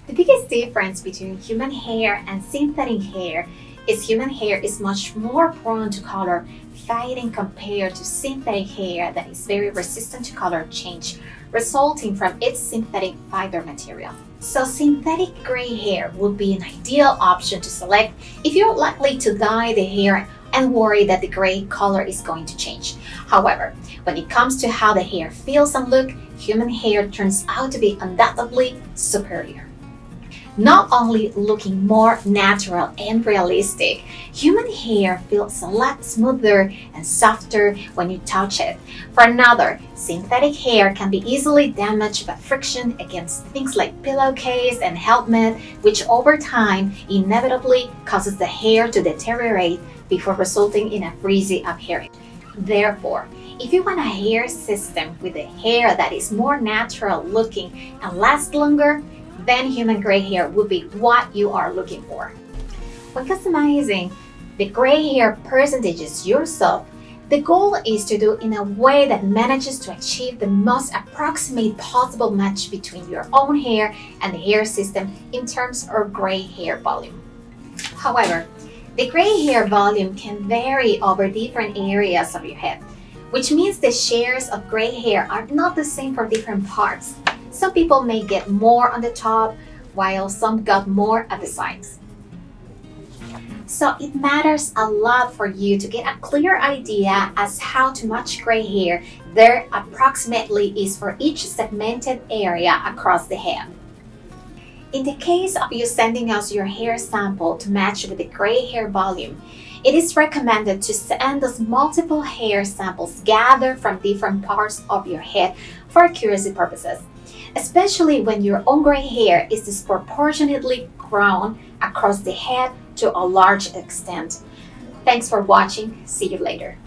The biggest difference between human hair and synthetic hair is human hair is much more prone to color fading compared to synthetic hair that is very resistant to color change, resulting from its synthetic fiber material. So synthetic gray hair would be an ideal option to select if you're likely to dye the hair and worry that the gray color is going to change. However, when it comes to how the hair feels and look, human hair turns out to be undoubtedly superior. Not only looking more natural and realistic, human hair feels a lot smoother and softer when you touch it. For another, synthetic hair can be easily damaged by friction against things like pillowcase and helmet, which over time inevitably causes the hair to deteriorate before resulting in a frizzy appearance. Therefore, if you want a hair system with a hair that is more natural looking and lasts longer, then human gray hair would be what you are looking for. When customizing the gray hair percentages yourself, the goal is to do in a way that manages to achieve the most approximate possible match between your own hair and the hair system in terms of gray hair volume. However, the gray hair volume can vary over different areas of your head, which means the shares of gray hair are not the same for different parts. Some people may get more on the top, while some got more at the sides. So it matters a lot for you to get a clear idea as how to match gray hair there approximately is for each segmented area across the head. In the case of you sending us your hair sample to match with the gray hair volume, it is recommended to send us multiple hair samples gathered from different parts of your head for accuracy purposes, especially when your own gray hair is disproportionately grown across the head to a large extent. Thanks for watching. See you later.